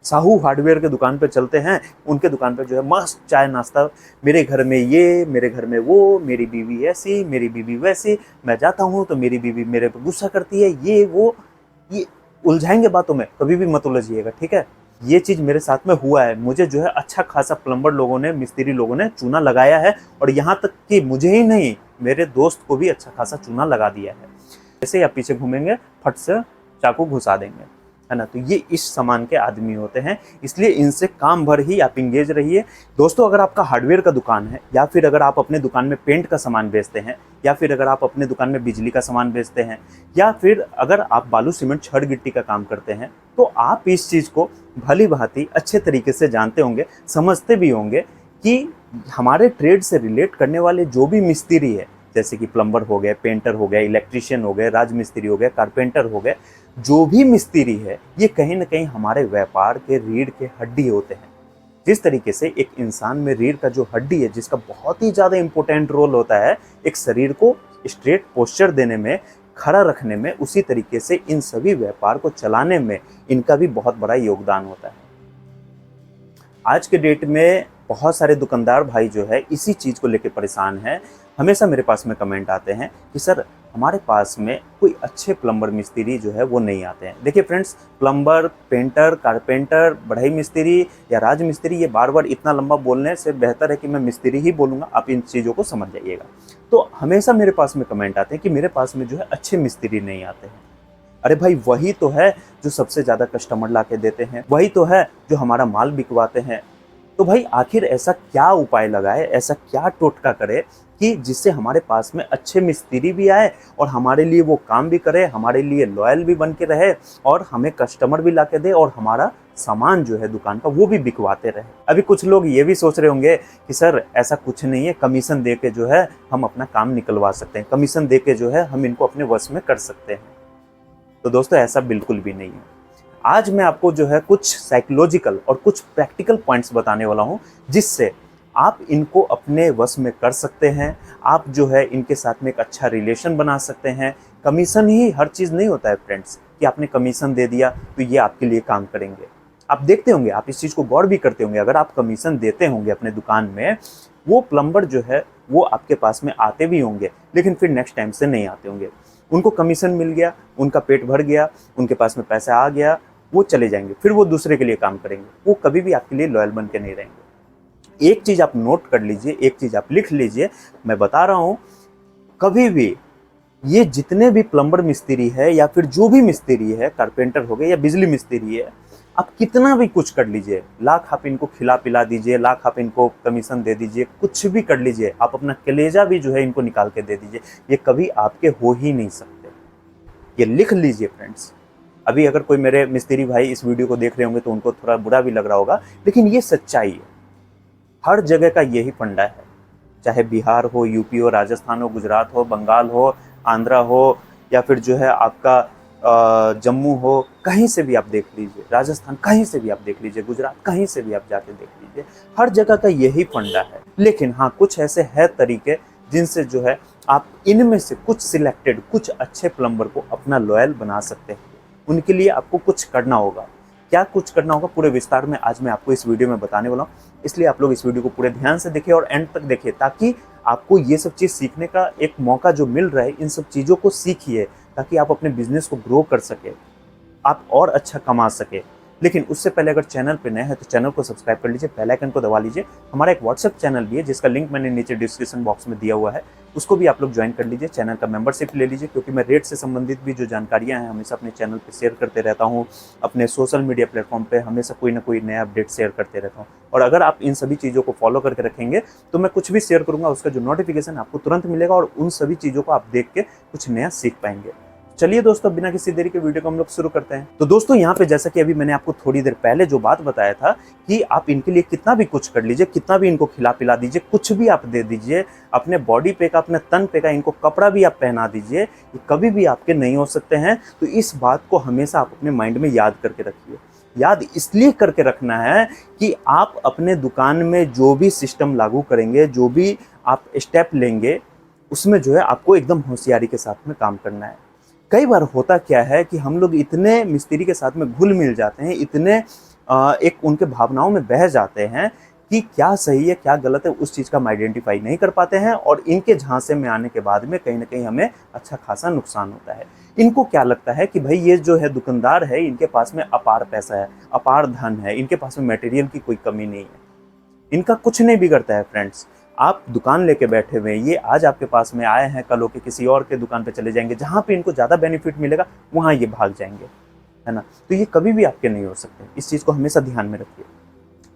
Sahu hardware के दुकान पे चलते हैं, उनके दुकान पे जो है मस्त चाय नाश्ता, मेरे घर में ये, मेरे घर में वो, मेरी बीवी ऐसी, मेरी बीवी वैसी, मैं जाता हूँ तो मेरी बीवी मेरे पे गुस्सा करती है, ये वो, ये उलझाएंगे बातों में, कभी भी मत उलझिएगा, ठीक है। ये चीज़ मेरे साथ में हुआ है, मुझे जो है अच्छा खासा प्लम्बर लोगों ने, मिस्त्री लोगों ने चूना लगाया है, और यहाँ तक कि मुझे ही नहीं, मेरे दोस्त को भी अच्छा खासा चूना लगा दिया है। जैसे आप पीछे घूमेंगे, फट से चाकू घुसा देंगे, है ना। तो ये इस सामान के आदमी होते हैं, इसलिए इनसे काम भर ही आप इंगेज रहिए। दोस्तों, अगर आपका हार्डवेयर का दुकान है, या फिर अगर आप अपने दुकान में पेंट का सामान बेचते हैं, या फिर अगर आप अपने दुकान में बिजली का सामान बेचते हैं, या फिर अगर आप बालू सीमेंट छड़ गिट्टी का काम करते हैं, तो आप इस चीज़ को भली भांति अच्छे तरीके से जानते होंगे, समझते भी होंगे कि हमारे ट्रेड से रिलेट करने वाले जो भी मिस्त्री है, जैसे कि प्लम्बर हो गए, पेंटर हो गए, इलेक्ट्रीशियन हो गए, राजमिस्त्री हो गए, कारपेंटर हो गए, जो भी मिस्त्री है, ये कहीं ना कहीं हमारे व्यापार के रीढ़ के हड्डी होते हैं। जिस तरीके से एक इंसान में रीढ़ का जो हड्डी है, जिसका बहुत ही ज़्यादा इंपॉर्टेंट रोल होता है एक शरीर को स्ट्रेट पोस्चर देने में, खड़ा रखने में, उसी तरीके से इन सभी व्यापार को चलाने में इनका भी बहुत बड़ा योगदान होता है। आज के डेट में बहुत सारे दुकानदार भाई जो है इसी चीज़ को लेकर परेशान हैं। हमेशा मेरे पास में कमेंट आते हैं कि सर, हमारे पास में कोई अच्छे प्लम्बर मिस्त्री जो है वो नहीं आते हैं। देखिए फ्रेंड्स, प्लम्बर, पेंटर, कारपेंटर, बढ़ई मिस्त्री या राज मिस्त्री, ये बार बार इतना लंबा बोलने से बेहतर है कि मैं मिस्त्री ही बोलूँगा, आप इन चीज़ों को समझ जाइएगा। तो हमेशा मेरे पास में कमेंट आते हैं कि मेरे पास में जो है अच्छे मिस्त्री नहीं आते हैं। अरे भाई, वही तो है जो सबसे ज़्यादा कस्टमर ला के देते हैं, वही तो है जो हमारा माल बिकवाते हैं। तो भाई आखिर ऐसा क्या उपाय लगाए, ऐसा क्या टोटका करे कि जिससे हमारे पास में अच्छे मिस्त्री भी आए और हमारे लिए वो काम भी करे, हमारे लिए लॉयल भी बन के रहे, और हमें कस्टमर भी ला के दे, और हमारा सामान जो है दुकान का वो भी बिकवाते रहे। अभी कुछ लोग ये भी सोच रहे होंगे कि सर ऐसा कुछ नहीं है, कमीशन दे के जो है हम अपना काम निकलवा सकते हैं, कमीशन दे के जो है हम इनको अपने वश में कर सकते हैं। तो दोस्तों, ऐसा बिल्कुल भी नहीं है। आज मैं आपको जो है कुछ साइकोलॉजिकल और कुछ प्रैक्टिकल पॉइंट्स बताने वाला हूं, जिससे आप इनको अपने वश में कर सकते हैं। आप जो है इनके साथ में एक अच्छा रिलेशन बना सकते हैं। कमीशन ही हर चीज़ नहीं होता है फ्रेंड्स, कि आपने कमीशन दे दिया तो ये आपके लिए काम करेंगे। आप देखते होंगे, आप इस चीज़ को गौर भी करते होंगे, अगर आप कमीशन देते होंगे अपने दुकान में, वो प्लम्बर जो है वो आपके पास में आते भी होंगे, लेकिन फिर नेक्स्ट टाइम से नहीं आते होंगे। उनको कमीशन मिल गया, उनका पेट भर गया, उनके पास में पैसा आ गया, वो चले जाएंगे, फिर वो दूसरे के लिए काम करेंगे, वो कभी भी आपके लिए लॉयल बन के नहीं रहेंगे। एक चीज़ आप नोट कर लीजिए, एक चीज़ आप लिख लीजिए, मैं बता रहा हूँ, कभी भी ये जितने भी प्लम्बर मिस्त्री है, या फिर जो भी मिस्त्री है, कारपेंटर हो गए या बिजली मिस्त्री है, आप कितना भी कुछ कर लीजिए, लाख आप इनको खिला पिला दीजिए, लाख आप इनको कमीशन दे दीजिए, कुछ भी कर लीजिए, आप अपना कलेजा भी जो है इनको निकाल के दे दीजिए, ये कभी आपके हो ही नहीं सकते। ये लिख लीजिए फ्रेंड्स। अभी अगर कोई मेरे मिस्त्री भाई इस वीडियो को देख रहे होंगे तो उनको थोड़ा बुरा भी लग रहा होगा, लेकिन ये सच्चाई है। हर जगह का यही फंडा है, चाहे बिहार हो, यूपी हो, राजस्थान हो, गुजरात हो, बंगाल हो, आंध्रा हो, या फिर जो है आपका जम्मू हो, कहीं से भी आप देख लीजिए, राजस्थान कहीं से भी आप देख लीजिए, गुजरात कहीं से भी आप जाके देख लीजिए, हर जगह का यही फंडा है। लेकिन हाँ, कुछ ऐसे है तरीके जिनसे जो है आप इनमें से कुछ सिलेक्टेड, कुछ अच्छे प्लम्बर को अपना लॉयल बना सकते हैं। उनके लिए आपको कुछ करना होगा। क्या कुछ करना होगा, पूरे विस्तार में आज मैं आपको इस वीडियो में बताने वाला हूँ, इसलिए आप लोग इस वीडियो को पूरे ध्यान से देखिए और एंड तक देखिए, ताकि आपको ये सब चीज़ सीखने का एक मौका जो मिल रहा है, इन सब चीज़ों को सीखिए, ताकि आप अपने बिजनेस को ग्रो कर सके, आप और अच्छा कमा सके। लेकिन उससे पहले अगर चैनल पे नए हैं तो चैनल को सब्सक्राइब कर लीजिए, बेल आइकन को दबा लीजिए। हमारा एक व्हाट्सएप चैनल भी है, जिसका लिंक मैंने नीचे डिस्क्रिप्शन बॉक्स में दिया हुआ है, उसको भी आप लोग ज्वाइन कर लीजिए, चैनल का मेंबरशिप ले लीजिए, क्योंकि मैं रेट से संबंधित भी जो जानकारियां हैं हमेशा अपने चैनल पे शेयर करते रहता हूं। अपने सोशल मीडिया प्लेटफॉर्म पे हमेशा कोई ना कोई नया अपडेट शेयर करते रहता हूं, और अगर आप इन सभी चीज़ों को फॉलो करके रखेंगे तो मैं कुछ भी शेयर करूँगा उसका जो नोटिफिकेशन आपको तुरंत मिलेगा, और उन सभी चीज़ों को आप देख के कुछ नया सीख पाएंगे। चलिए दोस्तों, बिना किसी देरी के वीडियो को हम लोग शुरू करते हैं। तो दोस्तों, यहाँ पे जैसा कि अभी मैंने आपको थोड़ी देर पहले जो बात बताया था कि आप इनके लिए कितना भी कुछ कर लीजिए, कितना भी इनको खिला पिला दीजिए, कुछ भी आप दे दीजिए, अपने बॉडी पे का, अपने तन पे का, इनको कपड़ा भी आप पहना दीजिए, ये कभी भी आपके नहीं हो सकते हैं। तो इस बात को हमेशा आप अपने माइंड में याद करके रखिए। याद इसलिए करके रखना है कि आप अपने दुकान में जो भी सिस्टम लागू करेंगे, जो भी आप स्टेप लेंगे, उसमें जो है आपको एकदम होशियारी के साथ में काम करना है। कई बार होता क्या है कि हम लोग इतने मिस्त्री के साथ में घुल मिल जाते हैं, इतने एक उनके भावनाओं में बह जाते हैं कि क्या सही है क्या गलत है, उस चीज़ का हम आइडेंटिफाई नहीं कर पाते हैं और इनके झांसे में आने के बाद में कहीं ना कहीं हमें अच्छा खासा नुकसान होता है। इनको क्या लगता है कि भाई ये जो है दुकानदार है, इनके पास में अपार पैसा है, अपार धन है, इनके पास में मटेरियल की कोई कमी नहीं है, इनका कुछ नहीं बिगड़ता है। फ्रेंड्स, आप दुकान लेके बैठे हुए हैं, ये आज आपके पास में आए हैं, कल होके किसी और के दुकान पे चले जाएंगे, जहाँ पे इनको ज़्यादा बेनिफिट मिलेगा वहाँ ये भाग जाएंगे, है ना। तो ये कभी भी आपके नहीं हो सकते, इस चीज़ को हमेशा ध्यान में रखिए।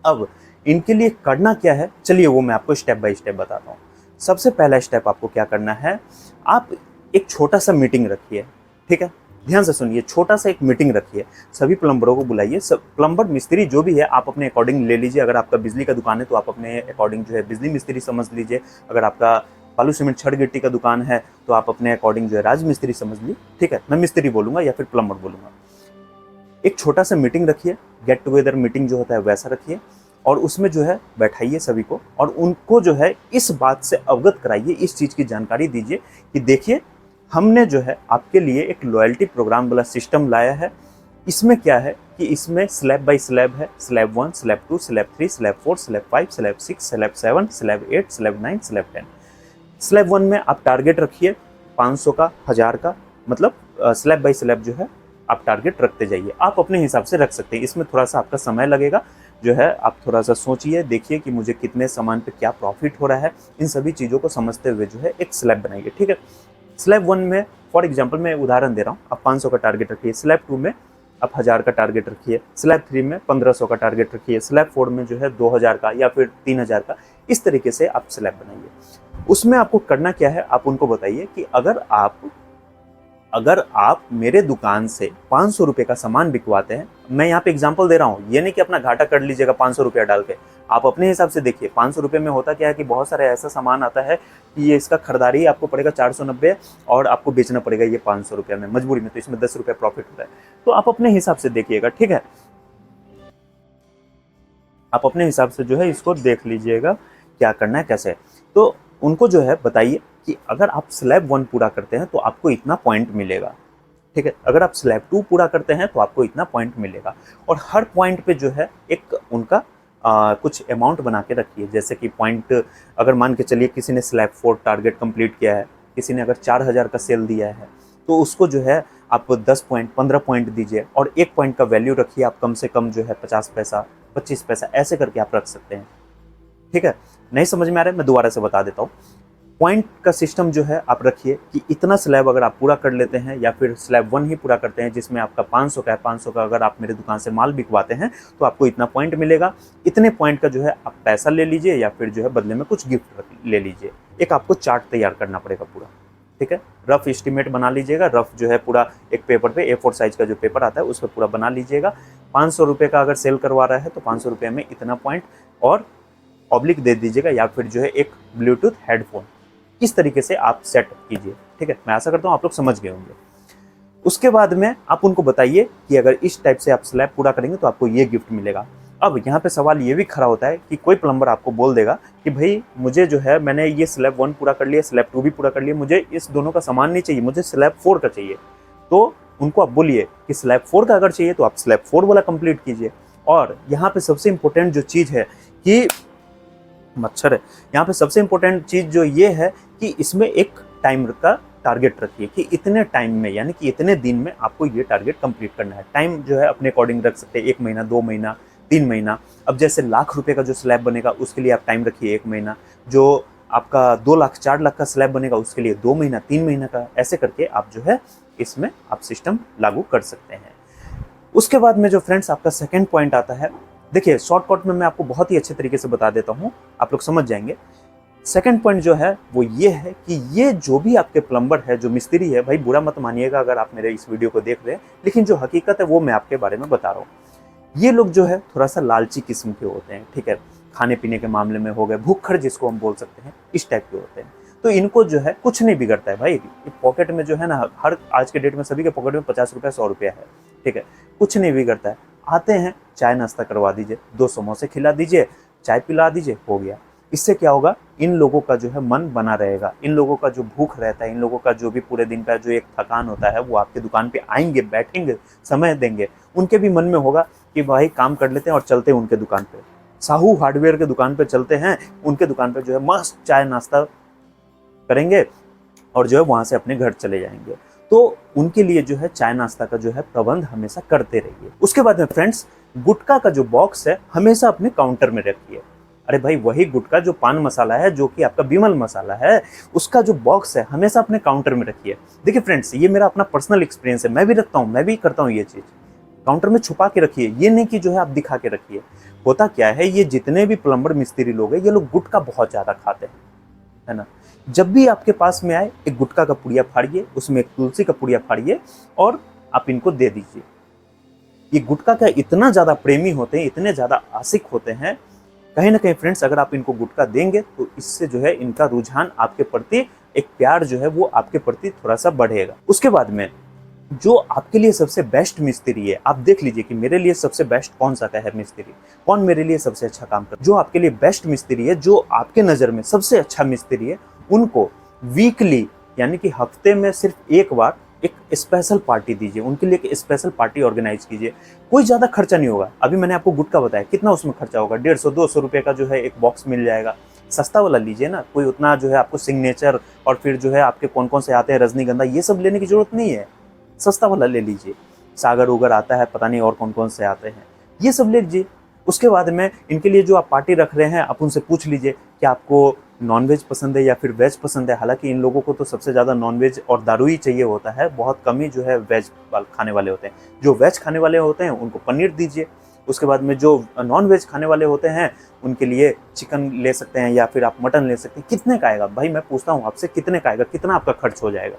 अब इनके लिए करना क्या है, चलिए वो मैं आपको स्टेप बाय स्टेप बताता हूँ। सबसे पहला स्टेप आपको क्या करना है, आप एक छोटा सा मीटिंग रखिए, ठीक है। ध्यान से सुनिए, छोटा सा एक मीटिंग रखिए, सभी प्लम्बरों को बुलाइए, सब प्लम्बर मिस्त्री जो भी है आप अपने अकॉर्डिंग ले लीजिए। अगर आपका बिजली का दुकान है तो आप अपने अकॉर्डिंग जो है बिजली मिस्त्री समझ लीजिए। अगर आपका बालू सीमेंट छड़ गिट्टी का दुकान है तो आप अपने अकॉर्डिंग जो है राज मिस्त्री समझ ली, ठीक है। मैं मिस्त्री बोलूँगा या फिर प्लम्बर बोलूँगा। एक छोटा सा मीटिंग रखिए, गेट टुगेदर मीटिंग जो होता है वैसा रखिए, और उसमें जो है बैठाइए सभी को और उनको जो है इस बात से अवगत कराइए, इस चीज़ की जानकारी दीजिए कि देखिए हमने जो है आपके लिए एक लॉयल्टी प्रोग्राम वाला सिस्टम लाया है। इसमें क्या है कि इसमें स्लैब बाय स्लैब है, slab 1, slab 2, slab 3, slab 4, slab 5, slab 6, slab 7, slab 8, slab 9, slab 10। Slab 1 में आप टारगेट रखिए 500 का, 1000 का, मतलब स्लैब बाय स्लैब जो है आप टारगेट रखते जाइए। आप अपने हिसाब से रख सकते हैं, इसमें थोड़ा सा आपका समय लगेगा, जो है आप थोड़ा सा सोचिए, देखिए कि मुझे कितने सामान पे क्या प्रॉफिट हो रहा है, इन सभी चीज़ों को समझते हुए जो है एक स्लैब बनाइए, ठीक है। स्लैब 1 में फॉर एग्जांपल मैं उदाहरण दे रहा हूँ, आप 500 का टारगेट रखिए। स्लैब 2 में आप 1000 का टारगेट रखिए। स्लैब 3 में 1500 का टारगेट रखिए। स्लैब 4 में जो है 2000 का या फिर 3000 का। इस तरीके से आप स्लैब बनाइए। उसमें आपको करना क्या है, आप उनको बताइए कि अगर आप मेरे दुकान से 500 रुपये का सामान बिकवाते हैं, मैं यहाँ पे एग्जांपल दे रहा हूँ, ये नहीं कि अपना घाटा कर लीजिएगा 500 रुपया डाल के, आप अपने हिसाब से देखिए। 500 रुपये में होता क्या है कि बहुत सारे ऐसा सामान आता है कि ये इसका खरीदारी आपको पड़ेगा 490 और आपको बेचना पड़ेगा ये 500 रुपये में मजबूरी में, तो इसमें 10 रुपये प्रॉफिट होता है। तो आप अपने हिसाब से देखिएगा, ठीक है। आप अपने हिसाब से जो है इसको देख लीजिएगा क्या करना है कैसे। तो उनको जो है बताइए कि अगर आप स्लैब 1 पूरा करते हैं तो आपको इतना पॉइंट मिलेगा, ठीक है। अगर आप स्लैब 2 पूरा करते हैं तो आपको इतना पॉइंट मिलेगा। और हर पॉइंट पे जो है एक उनका कुछ अमाउंट बना के रखिए। जैसे कि पॉइंट अगर मान के चलिए किसी ने स्लैब 4 टारगेट कंप्लीट किया है, किसी ने अगर 4000 का सेल दिया है, तो उसको जो है आप 10 पॉइंट 15 पॉइंट दीजिए और एक पॉइंट का वैल्यू रखिए आप कम से कम जो है 50 पैसा 25 पैसा ऐसे करके आप रख सकते हैं, ठीक है। नहीं समझ में आ रहा है, मैं दोबारा से बता देता हूँ। पॉइंट का सिस्टम जो है आप रखिए कि इतना स्लैब अगर आप पूरा कर लेते हैं या फिर स्लैब 1 ही पूरा करते हैं जिसमें आपका 500 का है, 500 का अगर आप मेरे दुकान से माल बिकवाते हैं तो आपको इतना पॉइंट मिलेगा। इतने पॉइंट का जो है आप पैसा ले लीजिए या फिर जो है बदले में कुछ गिफ्ट ले लीजिए। एक आपको चार्ट तैयार करना पड़ेगा पूरा, ठीक है। रफ एस्टिमेट बना लीजिएगा, रफ जो है पूरा एक पेपर पे A4 साइज का जो पेपर आता है उस पर पूरा बना लीजिएगा। 500 रुपये का अगर सेल करवा रहा है तो 500 रुपये में इतना पॉइंट और ऑब्लिक दे दीजिएगा या फिर जो है एक ब्लूटूथ हेडफोन, इस तरीके से आप सेट कीजिए, ठीक है। मैं आशा करता हूँ आप लोग समझ गए होंगे। उसके बाद में आप उनको बताइए कि अगर इस टाइप से आप स्लैब पूरा करेंगे तो आपको ये गिफ्ट मिलेगा। अब यहाँ पे सवाल ये भी खड़ा होता है कि कोई प्लम्बर आपको बोल देगा कि भाई मुझे जो है मैंने ये स्लैब 1 पूरा कर लिया, स्लैब 2 भी पूरा कर लिया, मुझे इस दोनों का सामान नहीं चाहिए, मुझे स्लैब 4 का चाहिए। तो उनको आप बोलिए कि स्लैब 4 का अगर चाहिए तो आप स्लैब 4 वाला कंप्लीट कीजिए। और यहाँ पे सबसे इंपॉर्टेंट जो चीज़ है कि मच्छर है, यहाँ पे सबसे इंपॉर्टेंट चीज़ जो ये है कि इसमें एक टाइम का टारगेट रखिए कि इतने टाइम में यानी कि इतने दिन में आपको ये टारगेट कंप्लीट करना है। टाइम जो है अपने अकॉर्डिंग रख सकते हैं, 1 महीना, 2 महीना, 3 महीना। अब जैसे लाख रुपए का जो स्लैब बनेगा उसके लिए आप टाइम रखिए 1 महीना, जो आपका 2 लाख 4 लाख का स्लैब बनेगा उसके लिए 2 महीना, 3 महीना का, ऐसे करके आप जो है इसमें आप सिस्टम लागू कर सकते हैं। उसके बाद में जो फ्रेंड्स आपका सेकेंड पॉइंट आता है, देखिए शॉर्टकट में मैं आपको बहुत ही अच्छे तरीके से बता देता हूँ, आप लोग समझ जाएंगे। सेकंड पॉइंट जो है वो ये है कि ये जो भी आपके प्लम्बर है, जो मिस्त्री है, भाई बुरा मत मानिएगा अगर आप मेरे इस वीडियो को देख रहे हैं, लेकिन जो हकीकत है वो मैं आपके बारे में बता रहा हूँ। ये लोग जो है थोड़ा सा लालची किस्म के होते हैं, ठीक है। खाने पीने के मामले में हो गए, भूखड़ जिसको हम बोल सकते हैं, इस टाइप के होते हैं। तो इनको जो है कुछ नहीं बिगड़ता है भाई। पॉकेट में जो है ना, हर आज के डेट में सभी के पॉकेट में 50 रुपया 100 रुपया है, ठीक है। कुछ नहीं बिगड़ता है। आते हैं, चाय नाश्ता करवा दीजिए, 2 समोसे खिला दीजिए, चाय पिला दीजिए, हो गया। इससे क्या होगा, इन लोगों का जो है मन बना रहेगा, इन लोगों का जो भूख रहता है, इन लोगों का जो भी पूरे दिन का जो एक थकान होता है, वो आपकी दुकान पे आएंगे, बैठेंगे, समय देंगे, उनके भी मन में होगा कि भाई काम कर लेते हैं और चलते हैं उनके दुकान पे, साहू हार्डवेयर के दुकान पे चलते हैं, उनके दुकान पे जो है मस्त चाय नाश्ता करेंगे और जो है वहाँ से अपने घर चले जाएंगे। तो उनके लिए जो है चाय नाश्ता का जो है प्रबंध हमेशा करते रहिए। उसके बाद में फ्रेंड्स, गुटखा का जो बॉक्स है हमेशा अपने काउंटर में रखिए। अरे भाई, वही गुटखा जो पान मसाला है, जो कि आपका विमल मसाला है, उसका जो बॉक्स है हमेशा अपने काउंटर में रखिए। देखिए फ्रेंड्स, ये मेरा अपना पर्सनल एक्सपीरियंस है, मैं भी रखता हूँ, मैं भी करता हूँ ये चीज़। काउंटर में छुपा के रखिए, ये नहीं कि जो है आप दिखा के रखिए। होता क्या है, ये जितने भी प्लम्बर मिस्त्री लोग हैं, ये लोग गुटखा बहुत ज़्यादा खाते हैं, है ना। जब भी आपके पास में आए, एक गुटखा का पुड़िया फाड़िए, उसमें एक तुलसी का पुड़िया फाड़िए और आप इनको दे दीजिए। ये गुटखा का इतना ज़्यादा प्रेमी होते हैं, इतने ज़्यादा आशिक होते हैं, कहीं ना कहीं फ्रेंड्स, अगर आप इनको गुटखा देंगे तो इससे जो है इनका रुझान आपके प्रति, एक प्यार जो है वो आपके प्रति थोड़ा सा बढ़ेगा। उसके बाद में जो आपके लिए सबसे बेस्ट मिस्त्री है, आप देख लीजिए कि मेरे लिए सबसे बेस्ट कौन सा है मिस्त्री, कौन मेरे लिए सबसे अच्छा काम कर, जो आपके लिए बेस्ट मिस्त्री है, जो आपके नज़र में सबसे अच्छा मिस्त्री है, उनको वीकली यानी कि हफ्ते में सिर्फ एक बार एक स्पेशल पार्टी दीजिए, उनके लिए एक स्पेशल पार्टी ऑर्गेनाइज कीजिए। कोई ज़्यादा खर्चा नहीं होगा। अभी मैंने आपको गुटखा बताया, कितना उसमें खर्चा होगा, 150-200 रुपये का जो है एक बॉक्स मिल जाएगा। सस्ता वाला लीजिए ना, कोई उतना जो है आपको सिग्नेचर और फिर जो है आपके कौन कौन से आते हैं, रजनीगंधा, ये सब लेने की जरूरत नहीं है। सस्ता वाला ले लीजिए, सागर उगर आता है, पता नहीं और कौन कौन से आते हैं, ये सब ले लीजिए। उसके बाद में इनके लिए जो आप पार्टी रख रहे हैं, आप उनसे पूछ लीजिए कि आपको नॉनवेज पसंद है या फिर वेज पसंद है। हालांकि इन लोगों को तो सबसे ज़्यादा नॉनवेज और दारू ही चाहिए होता है, बहुत कम ही जो है वेज खाने वाले होते हैं। जो वेज खाने वाले होते हैं उनको पनीर दीजिए। उसके बाद में जो नॉन वेज खाने वाले होते हैं उनके लिए चिकन ले सकते हैं या फिर आप मटन ले सकते हैं। कितने का आएगा भाई, मैं पूछता हूँ आपसे, कितने का आएगा, कितना आपका खर्च हो जाएगा?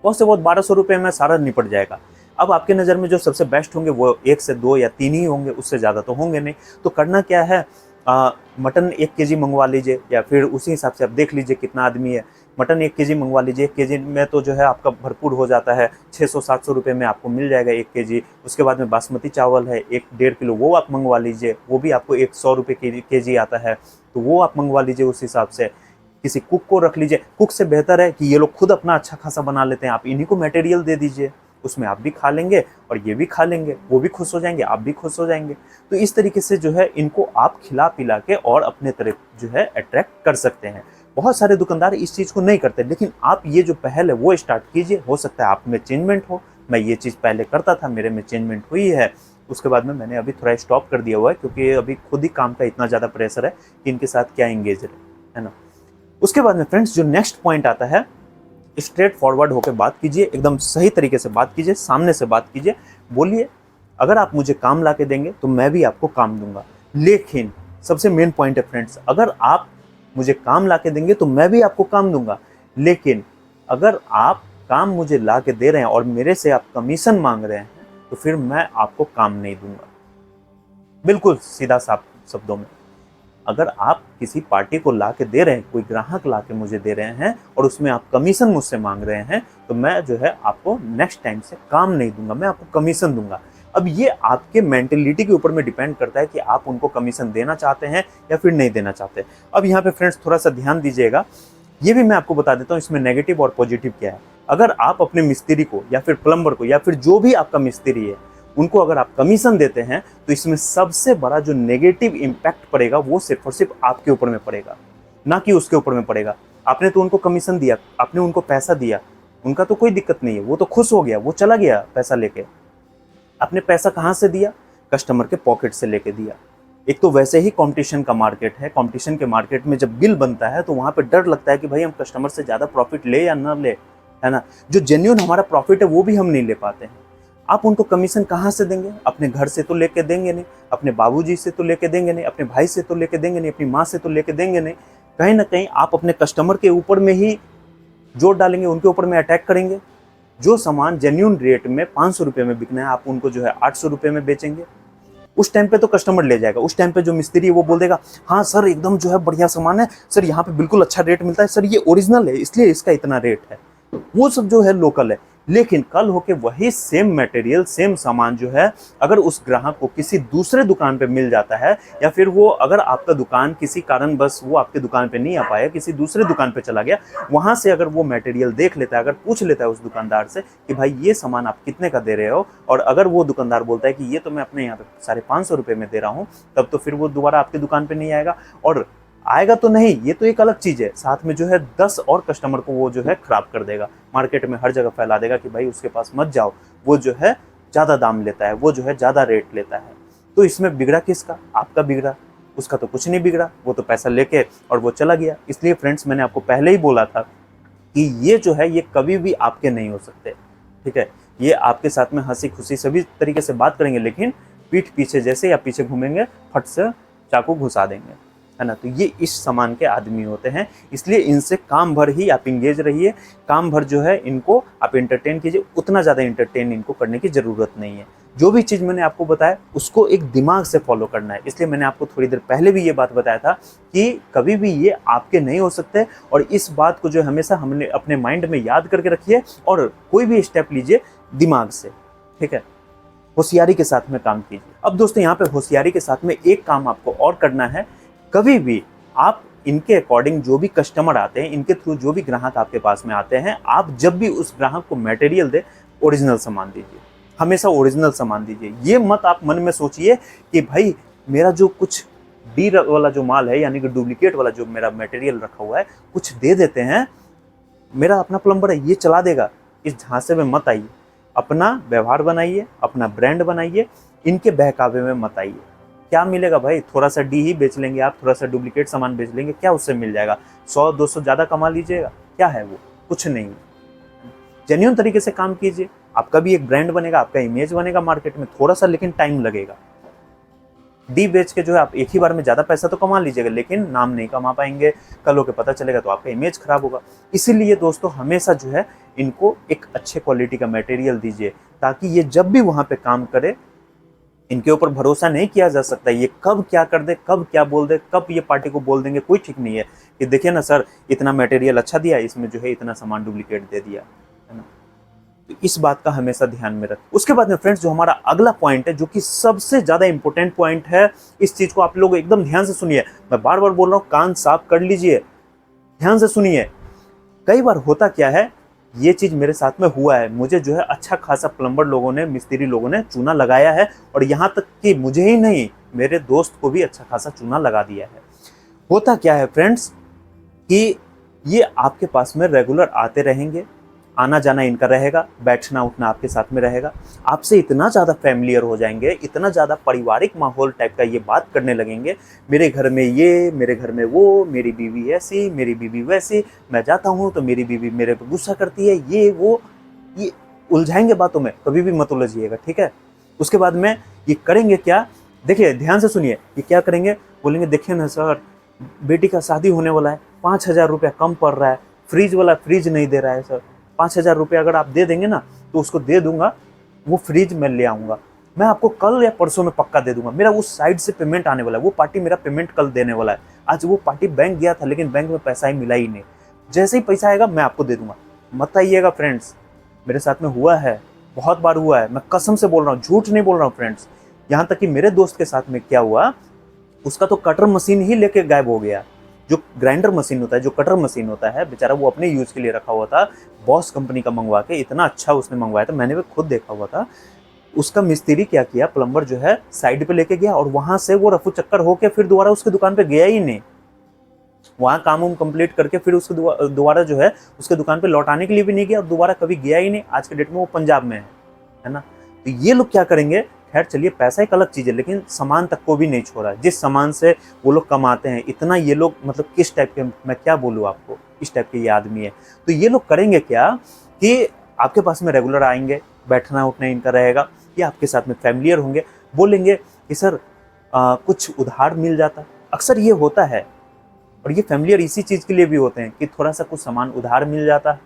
बहुत से बहुत 1200 रुपये में सारा निपट जाएगा। अब आपके नज़र में जो सबसे बेस्ट होंगे वो 1 से 2 या 3 ही होंगे, उससे ज़्यादा तो होंगे नहीं। तो करना क्या है, मटन 1 केजी मंगवा लीजिए या फिर उसी हिसाब से आप देख लीजिए कितना आदमी है। मटन 1 केजी मंगवा लीजिए, 1 केजी में तो जो है आपका भरपूर हो जाता है, 600-700 रुपये में आपको मिल जाएगा 1 केजी। उसके बाद में बासमती चावल है 1-1.5 किलो, वो आप मंगवा लीजिए, वो भी आपको 100 रुपये केजी आता है, तो वो आप मंगवा लीजिए उस हिसाब से। किसी कुक को रख लीजिए, कुक से बेहतर है कि ये लोग खुद अपना अच्छा खासा बना लेते हैं, आप इन्हीं को मटेरियल दे दीजिए, उसमें आप भी खा लेंगे और ये भी खा लेंगे, वो भी खुश हो जाएंगे, आप भी खुश हो जाएंगे। तो इस तरीके से जो है इनको आप खिला पिला के और अपने तरफ जो है अट्रैक्ट कर सकते हैं। बहुत सारे दुकानदार इस चीज़ को नहीं करते, लेकिन आप ये जो पहल है वो स्टार्ट कीजिए, हो सकता है आप में चेंजमेंट हो। मैं ये चीज़ पहले करता था, मेरे में चेंजमेंट हुई है। उसके बाद में मैंने अभी थोड़ा स्टॉप कर दिया हुआ है, क्योंकि अभी खुद ही काम का इतना ज़्यादा प्रेशर है कि इनके साथ क्या एंगेज है ना। उसके बाद में फ्रेंड्स, जो नेक्स्ट पॉइंट आता है, स्ट्रेट फॉरवर्ड होकर बात कीजिए, एकदम सही तरीके से बात कीजिए, सामने से बात कीजिए, बोलिए अगर आप मुझे काम ला के देंगे तो मैं भी आपको काम दूंगा। लेकिन सबसे मेन पॉइंट है फ्रेंड्स, अगर आप मुझे काम ला के देंगे तो मैं भी आपको काम दूंगा, लेकिन अगर आप काम मुझे ला के दे रहे हैं और मेरे से आप कमीशन मांग रहे हैं तो फिर मैं आपको काम नहीं दूंगा। बिल्कुल सीधा साफ शब्दों में, अगर आप किसी पार्टी को ला के दे रहे हैं, कोई ग्राहक ला के मुझे दे रहे हैं और उसमें आप कमीशन मुझसे मांग रहे हैं, तो मैं जो है आपको नेक्स्ट टाइम से काम नहीं दूंगा, मैं आपको कमीशन दूंगा। अब ये आपके मेंटेलिटी के ऊपर में डिपेंड करता है कि आप उनको कमीशन देना चाहते हैं या फिर नहीं देना चाहते। अब यहाँ पे फ्रेंड्स थोड़ा सा ध्यान दीजिएगा, ये भी मैं आपको बता देता हूँ इसमें नेगेटिव और पॉजिटिव क्या है। अगर आप अपने मिस्त्री को या फिर प्लम्बर को या फिर जो भी आपका मिस्त्री है, उनको अगर आप कमीशन देते हैं तो इसमें सबसे बड़ा जो नेगेटिव इम्पैक्ट पड़ेगा वो सिर्फ और सिर्फ आपके ऊपर में पड़ेगा, ना कि उसके ऊपर में पड़ेगा। आपने तो उनको कमीशन दिया, आपने उनको पैसा दिया, उनका तो कोई दिक्कत नहीं है, वो तो खुश हो गया, वो चला गया पैसा लेके। आपने पैसा कहाँ से दिया? कस्टमर के पॉकेट से लेके दिया। एक तो वैसे ही कंपटीशन का मार्केट है, कंपटीशन के मार्केट में जब बिल बनता है तो वहाँ पे डर लगता है कि भाई हम कस्टमर से ज़्यादा प्रॉफिट ले या ना ले, है ना। जो जेन्युइन हमारा प्रॉफिट है वो भी हम नहीं ले पाते हैं। आप उनको कमीशन कहाँ से देंगे? अपने घर से तो लेके देंगे नहीं, अपने बाबूजी से तो लेके देंगे नहीं, अपने भाई से तो लेके देंगे नहीं, अपनी माँ से तो लेके देंगे नहीं। कहीं ना कहीं आप अपने कस्टमर के ऊपर में ही जोर डालेंगे, उनके ऊपर में अटैक करेंगे। जो सामान जेन्युइन रेट में 500 रुपये में बिकना है, आप उनको जो है 800 रुपये में बेचेंगे। उस टाइम पे तो कस्टमर ले जाएगा, उस टाइम पे जो मिस्त्री है वो बोल देगा हाँ सर एकदम जो है बढ़िया सामान है सर, यहाँ पे बिल्कुल अच्छा रेट मिलता है सर, ये ओरिजिनल है इसलिए इसका इतना रेट है। वो सब जो है लोकल है। लेकिन कल होके वही सेम मटेरियल, सेम सामान जो है अगर उस ग्राहक को किसी दूसरे दुकान पे मिल जाता है, या फिर वो अगर आपका दुकान किसी कारण बस वो आपके दुकान पे नहीं आ पाया, किसी दूसरे दुकान पे चला गया, वहां से अगर वो मटेरियल देख लेता है, अगर पूछ लेता है उस दुकानदार से कि भाई ये सामान आप कितने का दे रहे हो, और अगर वो दुकानदार बोलता है कि ये तो मैं अपने यहाँ पे 550 रुपये में दे रहा हूँ, तब तो फिर वो दोबारा आपकी दुकान पे नहीं आएगा। और आएगा तो नहीं, ये तो एक अलग चीज है, साथ में जो है 10 और कस्टमर को वो जो है खराब कर देगा, मार्केट में हर जगह फैला देगा कि भाई उसके पास मत जाओ, वो जो है ज्यादा दाम लेता है, वो जो है ज्यादा रेट लेता है। तो इसमें बिगड़ा किसका? आपका बिगड़ा, उसका तो कुछ नहीं बिगड़ा, वो तो पैसा लेके और वो चला गया। इसलिए फ्रेंड्स मैंने आपको पहले ही बोला था कि ये जो है ये कभी भी आपके नहीं हो सकते, ठीक है। ये आपके साथ में हंसी खुशी सभी तरीके से बात करेंगे, लेकिन पीठ पीछे जैसे या पीछे घूमेंगे फट से चाकू घुसा देंगे, है ना। तो ये इस सामान के आदमी होते हैं, इसलिए इनसे काम भर ही आप इंगेज रहिए, काम भर जो है इनको आप एंटरटेन कीजिए, उतना ज़्यादा एंटरटेन इनको करने की ज़रूरत नहीं है। जो भी चीज़ मैंने आपको बताया उसको एक दिमाग से फॉलो करना है। इसलिए मैंने आपको थोड़ी देर पहले भी ये बात बताया था कि कभी भी ये आपके नहीं हो सकते, और इस बात को जो हमेशा हमने अपने माइंड में याद करके रखिए, और कोई भी स्टेप लीजिए दिमाग से, ठीक है, होशियारी के साथ में काम कीजिए। अब दोस्तों यहाँ पे होशियारी के साथ में एक काम आपको और करना है, कभी भी आप इनके अकॉर्डिंग जो भी कस्टमर आते हैं, इनके थ्रू जो भी ग्राहक आपके पास में आते हैं, आप जब भी उस ग्राहक को मटेरियल दे, ओरिजिनल सामान दीजिए, हमेशा ओरिजिनल सामान दीजिए। ये मत आप मन में सोचिए कि भाई मेरा जो कुछ डी वाला जो माल है, यानी कि डुप्लीकेट वाला जो मेरा मटेरियल रखा हुआ है, कुछ दे देते हैं, मेरा अपना प्लम्बर है ये चला देगा, इस झांसे में मत आइए। अपना व्यवहार बनाइए, अपना ब्रांड बनाइए, इनके बहकावे में मत आइए। क्या मिलेगा भाई? थोड़ा सा डी ही बेच लेंगे आप, थोड़ा सा डुप्लीकेट सामान बेच लेंगे, क्या उससे मिल जाएगा? 100-200 ज़्यादा कमा लीजिएगा, क्या है वो? कुछ नहीं। जेन्युइन तरीके से काम कीजिए, आपका भी एक ब्रांड बनेगा, आपका इमेज बनेगा मार्केट में, थोड़ा सा लेकिन टाइम लगेगा। डी बेच के जो है आप एक ही बार में ज़्यादा पैसा तो कमा लीजिएगा, लेकिन नाम नहीं कमा पाएंगे, कल होके पता चलेगा तो आपका इमेज खराब होगा। इसीलिए दोस्तों हमेशा जो है इनको एक अच्छे क्वालिटी का मटेरियल दीजिए, ताकि ये जब भी वहाँ पे काम करे, इनके ऊपर भरोसा नहीं किया जा सकता, ये कब क्या कर दे, कब क्या बोल दे, कब ये पार्टी को बोल देंगे, कोई ठीक नहीं है कि देखिए ना सर इतना मटेरियल अच्छा दिया, इसमें जो है इतना सामान डुप्लीकेट दे दिया, है ना। तो इस बात का हमेशा ध्यान में रख। उसके बाद में फ्रेंड्स जो हमारा अगला पॉइंट है, जो कि सबसे ज़्यादा इंपॉर्टेंट पॉइंट है, इस चीज़ को आप लोग एकदम ध्यान से सुनिए, मैं बार बार बोल रहा हूँ, कान साफ कर लीजिए, ध्यान से सुनिए। कई बार होता क्या है, ये चीज़ मेरे साथ में हुआ है, मुझे जो है अच्छा खासा प्लम्बर लोगों ने, मिस्त्री लोगों ने चूना लगाया है, और यहाँ तक कि मुझे ही नहीं, मेरे दोस्त को भी अच्छा खासा चूना लगा दिया है। होता क्या है फ्रेंड्स कि ये आपके पास में रेगुलर आते रहेंगे, आना जाना इनका रहेगा, बैठना उठना आपके साथ में रहेगा, आपसे इतना ज़्यादा फैमिलियर हो जाएंगे, इतना ज़्यादा पारिवारिक माहौल टाइप का ये बात करने लगेंगे, मेरे घर में ये, मेरे घर में वो, मेरी बीवी ऐसी, मेरी बीवी वैसी, मैं जाता हूँ तो मेरी बीवी मेरे पे गुस्सा करती है, ये वो, ये उलझाएंगे बातों में, कभी भी मत उलझिएगा, ठीक है। उसके बाद में ये करेंगे क्या, देखिए ध्यान से सुनिए, ये क्या करेंगे, बोलेंगे देखिए ना सर बेटी का शादी होने वाला है, 5,000 रुपया कम पड़ रहा है, फ्रिज वाला फ्रिज नहीं दे रहा है सर, 5,000 रुपये अगर आप दे देंगे ना तो उसको दे दूंगा, वो फ्रिज मैं ले आऊँगा, मैं आपको कल या परसों में पक्का दे दूंगा, मेरा उस साइड से पेमेंट आने वाला है, वो पार्टी मेरा पेमेंट कल देने वाला है, आज वो पार्टी बैंक गया था लेकिन बैंक में पैसा ही मिला ही नहीं, जैसे ही पैसा आएगा मैं आपको दे दूंगा। मत आइएगा फ्रेंड्स, मेरे साथ में हुआ है, बहुत बार हुआ है, मैं कसम से बोल रहा हूँ, झूठ नहीं बोल रहा हूँ फ्रेंड्स। यहाँ तक कि मेरे दोस्त के साथ में क्या हुआ, उसका तो कटर मशीन ही लेके गायब हो गया, जो ग्राइंडर मशीन होता है, जो कटर मशीन होता है, बेचारा वो अपने यूज़ के लिए रखा हुआ था, बॉस कंपनी का मंगवा के, इतना अच्छा उसने मंगवाया था, मैंने भी खुद देखा हुआ था। उसका मिस्त्री क्या किया, प्लम्बर जो है साइड पे लेके गया, और वहाँ से वो रफू चक्कर होके फिर दोबारा उसकी दुकान पे गया ही नहीं, वहाँ काम वाम कंप्लीट करके फिर उसके दोबारा जो है उसके दुकान पे लौटाने के लिए भी नहीं गया, और दोबारा कभी गया ही नहीं। आज के डेट में वो पंजाब में है ना। तो ये लोग क्या करेंगे, खैर चलिए पैसा एक अलग चीज़ है, लेकिन सामान तक को भी नहीं छोड़ा, जिस सामान से वो लोग कमाते हैं इतना, ये लोग मतलब किस टाइप के, मैं क्या बोलूँ आपको, इस टाइप के ये आदमी है। तो ये लोग करेंगे क्या कि आपके पास में रेगुलर आएंगे, बैठना उठना इनका रहेगा, ये आपके साथ में फैमिलियर होंगे, बोलेंगे कि सर कुछ उधार मिल जाता, अक्सर ये होता है, और ये फैमिलियर इसी चीज़ के लिए भी होते हैं कि थोड़ा सा कुछ सामान उधार मिल जाता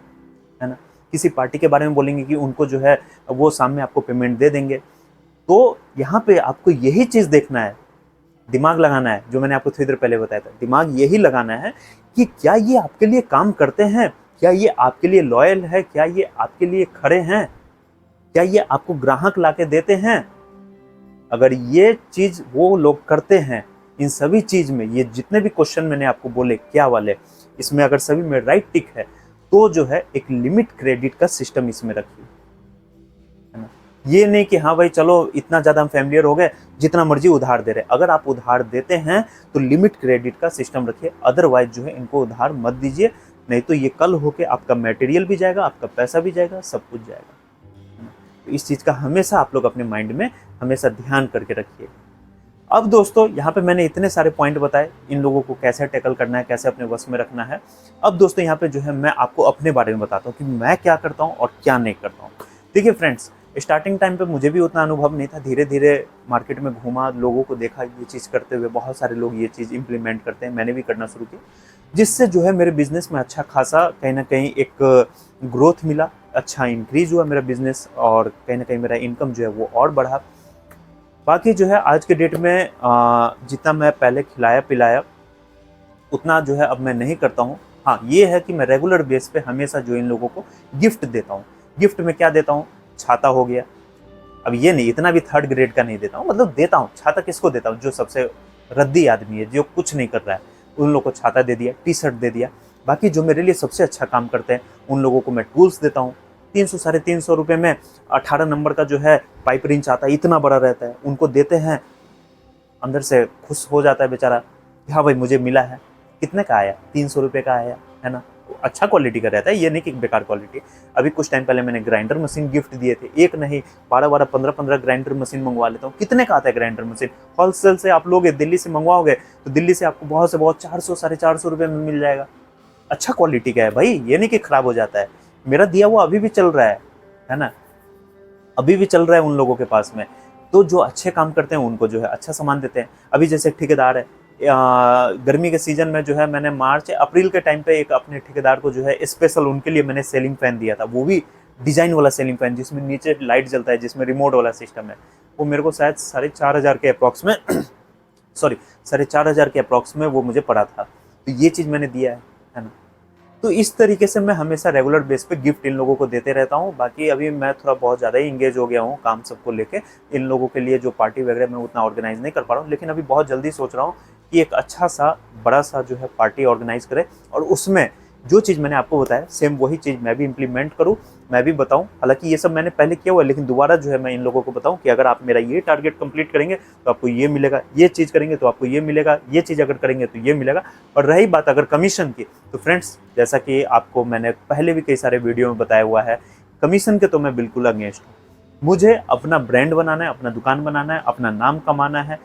है ना। किसी पार्टी के बारे में बोलेंगे कि उनको जो है वो सामने आपको पेमेंट दे देंगे। तो यहाँ पे आपको यही चीज़ देखना है, दिमाग लगाना है, जो मैंने आपको थोड़ी देर पहले बताया था, दिमाग यही लगाना है कि क्या ये आपके लिए काम करते हैं, क्या ये आपके लिए लॉयल है? क्या ये आपके लिए खड़े हैं? क्या ये आपको ग्राहक लाके देते हैं? अगर ये चीज वो लोग करते हैं, इन सभी चीज में ये जितने भी क्वेश्चन मैंने आपको बोले क्या वाले, इसमें अगर सभी में राइट टिक है तो जो है एक लिमिट क्रेडिट का सिस्टम इसमें रखिए, है ना। ये नहीं कि हाँ भाई चलो इतना ज्यादा हम फैमिलियर हो गए, जितना मर्जी उधार दे रहे। अगर आप उधार देते हैं तो लिमिट क्रेडिट का सिस्टम रखिए, अदरवाइज जो है इनको उधार मत दीजिए, नहीं तो ये कल होके आपका मटेरियल भी जाएगा, आपका पैसा भी जाएगा, सब कुछ जाएगा। तो इस चीज का हमेशा आप लोग अपने माइंड में हमेशा ध्यान करके रखिए। अब दोस्तों यहाँ पे मैंने इतने सारे पॉइंट बताए, इन लोगों को कैसे टैकल करना है, कैसे अपने वश में रखना है। अब दोस्तों यहाँ पे जो है मैं आपको अपने बारे में बताता हूँ कि मैं क्या करता हूँ और क्या नहीं करता हूँ। देखिए फ्रेंड्स, स्टार्टिंग टाइम पे मुझे भी उतना अनुभव नहीं था, धीरे धीरे मार्केट में घूमा, लोगों को देखा ये चीज़ करते हुए, बहुत सारे लोग ये चीज़ इंप्लीमेंट करते हैं, मैंने भी करना शुरू किया, जिससे जो है मेरे बिजनेस में अच्छा खासा कहीं ना कहीं एक ग्रोथ मिला, अच्छा इंक्रीज हुआ मेरा बिजनेस, और कहीं ना कहीं मेरा इनकम जो है वो और बढ़ा। बाकी जो है आज के डेट में जितना मैं पहले खिलाया पिलाया उतना जो है अब मैं नहीं करता हूँ। हाँ, ये है कि मैं रेगुलर बेस पे हमेशा जो इन लोगों को गिफ्ट देता हूँ। गिफ्ट में क्या देता हूँ? छाता हो गया। अब ये नहीं, इतना भी थर्ड ग्रेड का नहीं देता हूँ, मतलब देता हूँ। छाता किसको देता हूँ? जो सबसे रद्दी आदमी है, जो कुछ नहीं कर रहा है, उन लोगों को छाता दे दिया, टी शर्ट दे दिया। बाकी जो मेरे लिए सबसे अच्छा काम करते हैं उन लोगों को मैं टूल्स देता हूँ। 300 साढ़े 300 रुपये में 18 नंबर का जो है पाइप रिंच आता है, इतना बड़ा रहता है, उनको देते हैं। अंदर से खुश हो जाता है बेचारा, हाँ भाई मुझे मिला है। कितने का आया? 300 रुपये का आया, है ना। अच्छा क्वालिटी का रहता है, ये नहीं कि बेकार क्वालिटी। अभी कुछ टाइम पहले मैंने ग्राइंडर मशीन गिफ्ट दिए थे, एक नहीं 12 15 ग्राइंडर मशीन मंगवा लेता हूँ। कितने का आता है ग्राइंडर मशीन? होलसेल से आप लोगे, दिल्ली से मंगवाओगे तो दिल्ली से आपको बहुत से बहुत 400 साढ़े 400 रुपये में मिल जाएगा। अच्छा क्वालिटी का है भाई, ये नहीं कि खराब हो जाता है। मेरा दिया हुआ अभी भी चल रहा है ना, अभी भी चल रहा है उन लोगों के पास में। तो जो अच्छे काम करते हैं उनको जो है अच्छा सामान देते हैं। अभी जैसे ठेकेदार है, गर्मी के सीजन में जो है मैंने मार्च अप्रैल के टाइम पे एक अपने ठेकेदार को जो है स्पेशल उनके लिए मैंने सेलिंग फैन दिया था, वो भी डिजाइन वाला सेलिंग फैन जिसमें नीचे लाइट जलता है, जिसमें रिमोट वाला सिस्टम है। वो मेरे को शायद 4,500 के अप्रॉक्स में सॉरी 4,500 के अप्रॉक्स में वो मुझे पड़ा था। तो ये चीज़ मैंने दिया है ना। तो इस तरीके से मैं हमेशा रेगुलर बेस पे गिफ्ट इन लोगों को देते रहता हूँ। बाकी अभी मैं थोड़ा बहुत ज़्यादा ही इंगेज हो गया हूँ काम सबको लेके, इन लोगों के लिए जो पार्टी वगैरह मैं उतना ऑर्गेनाइज नहीं कर पा रहा हूँ, लेकिन अभी बहुत जल्दी सोच रहा हूँ कि एक अच्छा सा बड़ा सा जो है पार्टी ऑर्गेनाइज करें, और उसमें जो चीज़ मैंने आपको बताया सेम वही चीज़ मैं भी इम्प्लीमेंट करूँ, मैं भी बताऊँ। हालांकि ये सब मैंने पहले किया हुआ है, लेकिन दोबारा जो है मैं इन लोगों को बताऊँ कि अगर आप मेरा ये टारगेट कंप्लीट करेंगे तो आपको ये मिलेगा, ये चीज़ करेंगे तो आपको ये मिलेगा, ये चीज़ अगर करेंगे तो ये मिलेगा। और रही बात अगर कमीशन की, तो फ्रेंड्स जैसा कि आपको मैंने पहले भी कई सारे वीडियो में बताया हुआ है, कमीशन के तो मैं बिल्कुल अगेंस्ट हूँ। मुझे अपना ब्रांड बनाना है, अपना दुकान बनाना है, अपना नाम कमाना है,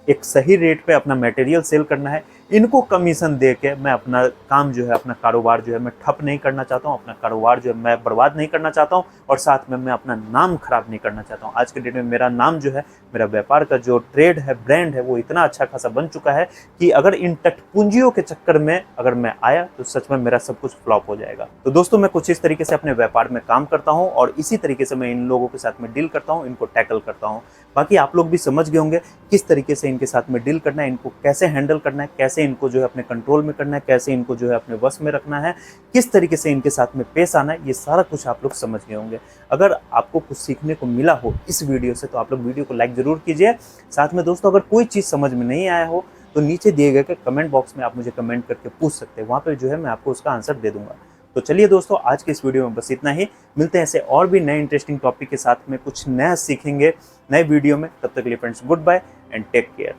एक सही रेट पे अपना मटेरियल सेल करना है। इनको कमीशन दे के मैं अपना काम जो है, अपना कारोबार जो है मैं ठप नहीं करना चाहता हूँ, अपना कारोबार जो है मैं बर्बाद नहीं करना चाहता हूँ, और साथ में मैं अपना नाम खराब नहीं करना चाहता हूँ। आज के डेट में मेरा नाम जो है, मेरा व्यापार का जो ट्रेड है, ब्रांड है, वो इतना अच्छा खासा बन चुका है कि अगर इन टटपुंजियों के चक्कर में अगर मैं आया तो सच में मेरा सब कुछ फ्लॉप हो जाएगा। तो दोस्तों मैं कुछ इस तरीके से अपने व्यापार में काम करता हूँ, और इसी तरीके से मैं इन लोगों के साथ में डील करता हूँ, इनको टैकल करता हूँ। बाकी आप लोग भी समझ गए होंगे किस तरीके से इनके साथ में डील करना है, इनको कैसे हैंडल करना है, कैसे इनको जो है अपने कंट्रोल में करना है, कैसे इनको जो है अपने वश में रखना है, किस तरीके से इनके साथ में पेश आना है, ये सारा कुछ आप लोग समझ गए होंगे। अगर आपको कुछ सीखने को मिला हो इस वीडियो से तो आप लोग वीडियो को लाइक जरूर कीजिए। साथ में दोस्तों अगर कोई चीज़ समझ में नहीं आया हो तो नीचे दिए गए कमेंट बॉक्स में आप मुझे कमेंट करके पूछ सकते हैं, वहाँ पर जो है मैं आपको उसका आंसर दे दूंगा। तो चलिए दोस्तों, आज के इस वीडियो में बस इतना ही। मिलते हैं ऐसे और भी नए इंटरेस्टिंग टॉपिक के साथ में, कुछ नया सीखेंगे नए वीडियो में। तब तक के लिए friends, goodbye and take care.